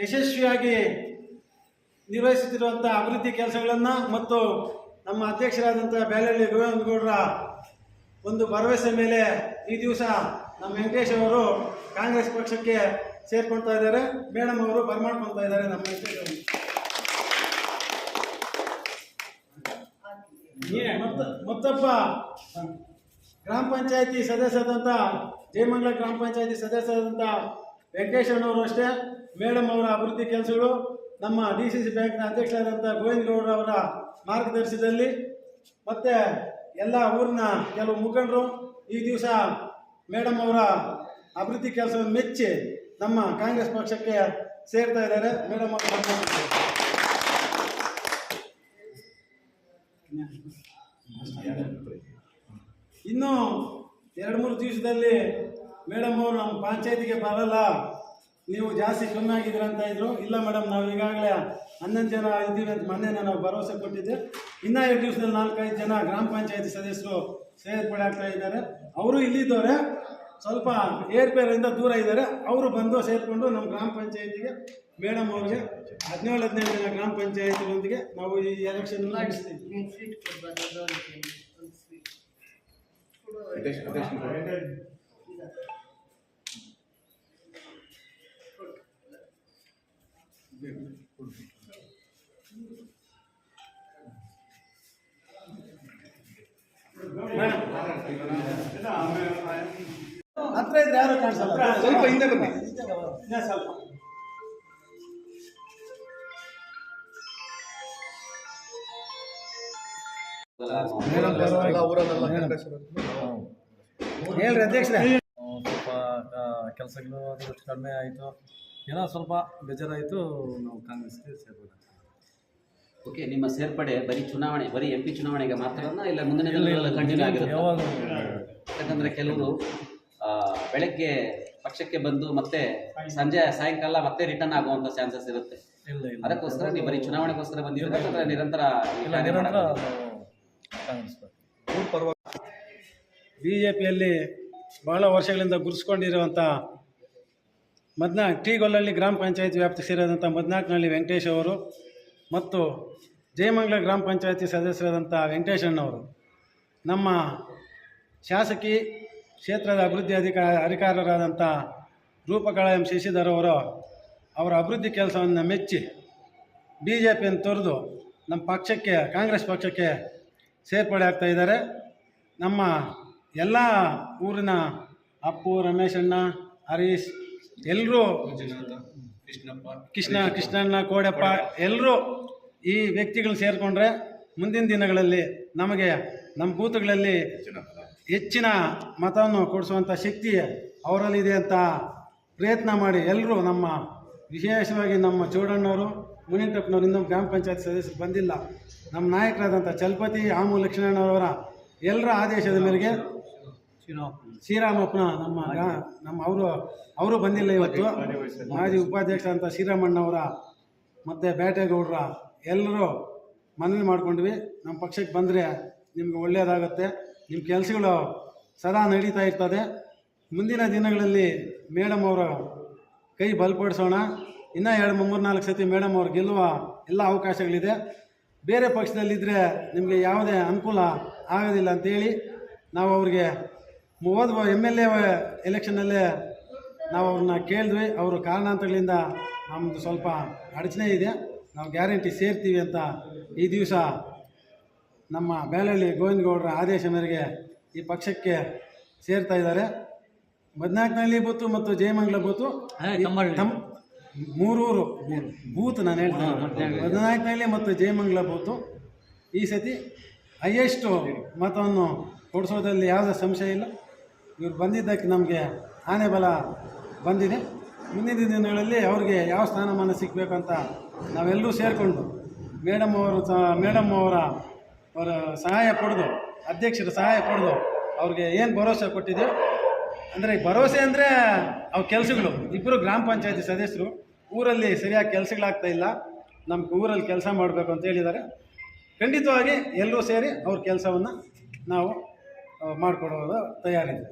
ಯಶಸ್ವಿಯಾಗಿ ನಿರ್ವಹಿಸುತ್ತಿರುವಂಥ ಅಭಿವೃದ್ಧಿ ಕೆಲಸಗಳನ್ನು ಮತ್ತು ನಮ್ಮ ಅಧ್ಯಕ್ಷರಾದಂಥ ಬ್ಯಾಲಹಳ್ಳಿ ಗೋವಿಂದಗೌಡರ ಒಂದು ಭರವಸೆ ಮೇಲೆ ಈ ದಿವಸ ನಮ್ಮ ವೆಂಕಟೇಶ್ ಅವರು ಕಾಂಗ್ರೆಸ್ ಪಕ್ಷಕ್ಕೆ ಸೇರ್ಕೊಳ್ತಾ ಇದ್ದಾರೆ. ಮೇಡಮ್ ಅವರು ಬರ್ಮಾಡ್ಕೊಳ್ತಾ ಇದ್ದಾರೆ ನಮ್ಮ ವೆಂಕಟೇಶ್ ಅವರು. ಮತ್ತೊಬ್ಬ ಗ್ರಾಮ ಪಂಚಾಯತಿ ಸದಸ್ಯರಾದಂಥ ಜಯಮಂಗಲ ಗ್ರಾಮ ಪಂಚಾಯತಿ ಸದಸ್ಯರಾದಂಥ ವೆಂಕಟೇಶಣ್ಣವರು ಅಷ್ಟೇ ಮೇಡಮ್ ಅವರ ಅಭಿವೃದ್ಧಿ ಕೆಲಸಗಳು ನಮ್ಮ DCC ಬ್ಯಾಂಕ್ನ ಅಧ್ಯಕ್ಷರಾದಂಥ ಗೋವಿಂದಗೌಡರ ಅವರ ಮಾರ್ಗದರ್ಶನದಲ್ಲಿ ಮತ್ತು ಎಲ್ಲ ಊರಿನ ಕೆಲವು ಮುಖಂಡರು ಈ ದಿವಸ ಮೇಡಮ್ ಅವರ ಅಭಿವೃದ್ಧಿ ಕೆಲಸವನ್ನು ಮೆಚ್ಚಿ ನಮ್ಮ ಕಾಂಗ್ರೆಸ್ ಪಕ್ಷಕ್ಕೆ ಸೇರ್ತಾ ಇದ್ದಾರೆ. ಮೇಡಮ್ ಅವರು ಇನ್ನೂ 2-3 ದಿವಸದಲ್ಲಿ ಮೇಡಮ್ ಅವರು ನಮ್ಮ ಪಂಚಾಯತಿಗೆ ಬರಲ್ಲ, ನೀವು ಜಾಸ್ತಿ ಕಮ್ಮಿ ಆಗಿದ್ದೀರ ಅಂತ ಇದ್ರು. ಇಲ್ಲ ಮೇಡಮ್, ನಾವು ಈಗಾಗಲೇ 11 ಜನ ಇದ್ದೀವಿ ಅಂತ ಮೊನ್ನೆ ನಾವು ಭರವಸೆ ಕೊಟ್ಟಿದ್ದೆ. ಇನ್ನೂ 2 ದಿವಸದಲ್ಲಿ 4-5 ಜನ ಗ್ರಾಮ ಪಂಚಾಯತಿ ಸದಸ್ಯರು ಸೇರ್ಪಡೆ ಆಗ್ತಾ ಇದ್ದಾರೆ. ಅವರು ಇಲ್ಲಿದ್ದವರೆ, ಸ್ವಲ್ಪ ಏರ್ಪೇರಿಂದ ದೂರ ಇದ್ದಾರೆ. ಅವರು ಬಂದು ಸೇರಿಕೊಂಡು ನಮ್ಮ ಗ್ರಾಮ ಪಂಚಾಯತಿಗೆ ಮೇಡಮ್ ಅವ್ರಿಗೆ 17-18 ಜನ ಗ್ರಾಮ ಪಂಚಾಯತಿಗಳೊಂದಿಗೆ ನಾವು ಈ ಎಲೆಕ್ಷನ್ ನಡೆಸ್ತೀವಿ. ಹತ್ರ ಇದ್ರೆ ಯಾರು ಕಾಣಿಸಲ್ಲ, ಸ್ವಲ್ಪ ಹಿಂದೆ ಬನ್ನಿ. ಸ್ವಲ್ಪ ಹೇಳ್ರಿ ಅಧ್ಯಕ್ಷರೇ. ಸ್ವಲ್ಪ ಕೆಲಸಗಳು ಅದು ಕಡಿಮೆ ಆಯಿತು, ಏನೋ ಸ್ವಲ್ಪ ಬೇಜಾರಾಯಿತು. ನಾವು ಕಾಂಗ್ರೆಸ್ಗೆ ಸೇರ್ಬೋದು. ಓಕೆ, ನಿಮ್ಮ ಸೇರ್ಪಡೆ ಬರೀ ಚುನಾವಣೆ, ಬರೀ MP ಚುನಾವಣೆಗೆ ಮಾತ್ರನಾ ಇಲ್ಲ ಮುಂದಿನ ದಿನಗಳಲ್ಲಿ ಕಂಟಿನ್ಯೂ ಆಗಿರುತ್ತೆ? ಯಾವಾಗ? ಯಾಕಂದರೆ ಕೆಲವರು ಬೆಳಗ್ಗೆ ಪಕ್ಷಕ್ಕೆ ಬಂದು ಮತ್ತೆ ಸಾಯಂಕಾಲ ಮತ್ತೆ ರಿಟರ್ನ್ ಆಗುವಂಥ ಚಾನ್ಸಸ್ ಇರುತ್ತೆ. ಅದಕ್ಕೋಸ್ಕರ ನೀವು ಬರೀ ಚುನಾವಣೆಗೋಸ್ಕರ ಬಂದಿರೋದು ಅಥವಾ ನಿರಂತರ? BJPಯಲ್ಲಿ ಬಹಳ ವರ್ಷಗಳಿಂದ ಗುರುಸ್ಕೊಂಡಿರುವಂಥ ಟಿ ಗೊಲ್ಲಹಳ್ಳಿ ಗ್ರಾಮ ಪಂಚಾಯತಿ ವ್ಯಾಪ್ತಿಗೆ ಸೇರಿದಂಥ ಮದ್ನಾಕ್ನಹಳ್ಳಿ ವೆಂಕಟೇಶ್ ಅವರು ಮತ್ತು ಜಯಮಂಗಲ ಗ್ರಾಮ ಪಂಚಾಯತಿ ಸದಸ್ಯರಾದಂಥ ವೆಂಕಟೇಶಣ್ಣವರು ನಮ್ಮ ಶಾಸಕಿ ಕ್ಷೇತ್ರದ ಅಭಿವೃದ್ಧಿ ಅಧಿಕಾರರಾದಂಥ ರೂಪಕಲಾ ಎಂ ಶಶಿಧರ್ ಅವರು ಅವರ ಅಭಿವೃದ್ಧಿ ಕೆಲಸವನ್ನು ಮೆಚ್ಚಿ BJPಯನ್ನು ತೊರೆದು ನಮ್ಮ ಪಕ್ಷಕ್ಕೆ, ಕಾಂಗ್ರೆಸ್ ಪಕ್ಷಕ್ಕೆ ಸೇರ್ಪಡೆ ಆಗ್ತಾ ಇದ್ದಾರೆ. ನಮ್ಮ ಎಲ್ಲ ಊರಿನ ಅಪ್ಪು, ರಮೇಶಣ್ಣ, ಹರೀಶ್ ಎಲ್ಲರೂ, ಕೃಷ್ಣಣ್ಣ, ಕೋಡಪ್ಪ ಎಲ್ಲರೂ ಈ ವ್ಯಕ್ತಿಗಳು ಸೇರಿಕೊಂಡ್ರೆ ಮುಂದಿನ ದಿನಗಳಲ್ಲಿ ನಮಗೆ ನಮ್ಮ ಬೂತ್ಗಳಲ್ಲಿ ಹೆಚ್ಚಿನ ಮತವನ್ನು ಕೊಡಿಸುವಂಥ ಶಕ್ತಿ ಅವರಲ್ಲಿದೆ ಅಂತ ಪ್ರಯತ್ನ ಮಾಡಿ ಎಲ್ಲರೂ, ನಮ್ಮ ವಿಶೇಷವಾಗಿ ನಮ್ಮ ಚೌಡಣ್ಣವರು, ಮುನಿಂಟಪ್ಪನವರು ಇನ್ನೂ ಗ್ರಾಮ ಪಂಚಾಯತ್ ಸದಸ್ಯರು ಬಂದಿಲ್ಲ, ನಮ್ಮ ನಾಯಕರಾದಂಥ ಚಲಪತಿ, ಆಮು ಲಕ್ಷ್ಮಣವರ ಎಲ್ಲರ ಆದೇಶದ ಮೇರೆಗೆ ಶ್ರೀರಾಮಪ್ಪನ ನಮ್ಮ ಅವರು ಬಂದಿಲ್ಲ ಇವತ್ತು. ಮಾಜಿ ಉಪಾಧ್ಯಕ್ಷರಾದಂಥ ಶ್ರೀರಾಮಣ್ಣವರ ಮತ್ತು ಬ್ಯಾಟೇಗೌಡರ ಎಲ್ಲರೂ ಮನವಿ ಮಾಡ್ಕೊಂಡ್ವಿ, ನಮ್ಮ ಪಕ್ಷಕ್ಕೆ ಬಂದರೆ ನಿಮ್ಗೆ ಒಳ್ಳೆಯದಾಗುತ್ತೆ, ನಿಮ್ಮ ಕೆಲಸಗಳು ಸದಾ ನಡೀತಾ ಇರ್ತದೆ. ಮುಂದಿನ ದಿನಗಳಲ್ಲಿ ಮೇಡಮ್ ಅವರ ಕೈ ಬಲಪಡಿಸೋಣ. ಇನ್ನೂ 2-3-4 ಸತಿ ಮೇಡಮ್ ಅವ್ರು ಗೆಲ್ಲುವ ಎಲ್ಲ ಅವಕಾಶಗಳಿದೆ. ಬೇರೆ ಪಕ್ಷದಲ್ಲಿದ್ದರೆ ನಿಮಗೆ ಯಾವುದೇ ಅನುಕೂಲ ಆಗೋದಿಲ್ಲ ಅಂತೇಳಿ ನಾವು ಅವ್ರಿಗೆ ಹೋದ MLA ಎಲೆಕ್ಷನ್ನಲ್ಲೇ ನಾವು ಅವ್ರನ್ನ ಕೇಳಿದ್ವಿ. ಅವರು ಕಾರಣಾಂತರಗಳಿಂದ ನಮ್ಮದು ಸ್ವಲ್ಪ ಅಡಚಣೆ ಇದೆ, ನಾವು ಗ್ಯಾರಂಟಿ ಸೇರ್ತೀವಿ ಅಂತ ಈ ದಿವಸ ನಮ್ಮ ಬ್ಯಾಲಹಳ್ಳಿ ಗೋವಿಂದಗೌಡರ ಆದೇಶ ಮೇರೆಗೆ ಈ ಪಕ್ಷಕ್ಕೆ ಸೇರ್ತಾ ಇದ್ದಾರೆ. ಮದ್ನಾಕ್ನಹಳ್ಳಿ ಬೂತು ಮತ್ತು ಜಯಮಂಗಲ ಬೂತು 3 ಊರು ಬೂತ್ ನಾನು ಹೇಳ್ತೀನಿ. ಮದ್ನಾಕ್ನಹಳ್ಳಿ ಮತ್ತು ಜಯಮಂಗಲ ಬೂತು ಈ ಸತಿ ಹೈಯೆಸ್ಟು ಮತವನ್ನು ಕೊಡಿಸೋದ್ರಲ್ಲಿ ಯಾವುದೇ ಸಂಶಯ ಇಲ್ಲ. ಇವ್ರು ಬಂದಿದ್ದಕ್ಕೆ ನಮಗೆ ಆನೆ ಬಲ ಬಂದಿದೆ. ಮುಂದಿನ ದಿನಗಳಲ್ಲಿ ಅವ್ರಿಗೆ ಯಾವ ಸ್ಥಾನಮಾನ ಸಿಗಬೇಕಂತ ನಾವೆಲ್ಲರೂ ಸೇರಿಕೊಂಡು ಮೇಡಮ್ ಅವರ ಸಹಾಯ ಪಡೆದು, ಅಧ್ಯಕ್ಷರ ಸಹಾಯ ಪಡೆದು ಅವ್ರಿಗೆ ಏನು ಭರವಸೆ ಕೊಟ್ಟಿದ್ದೀವಿ ಅಂದರೆ, ಭರವಸೆ ಅಂದರೆ ಅವ್ರ ಕೆಲಸಗಳು. ಇಬ್ಬರು ಗ್ರಾಮ ಪಂಚಾಯತಿ ಸದಸ್ಯರು ಊರಲ್ಲಿ ಸರಿಯಾಗಿ ಕೆಲಸಗಳಾಗ್ತಾ ಇಲ್ಲ, ನಮ್ಮ ಊರಲ್ಲಿ ಕೆಲಸ ಮಾಡಬೇಕು ಅಂತ ಹೇಳಿದ್ದಾರೆ. ಖಂಡಿತವಾಗಿ ಎಲ್ಲರೂ ಸೇರಿ ಅವ್ರ ಕೆಲಸವನ್ನು ನಾವು ಮಾಡಿಕೊಡೋದು ತಯಾರಿದೆ.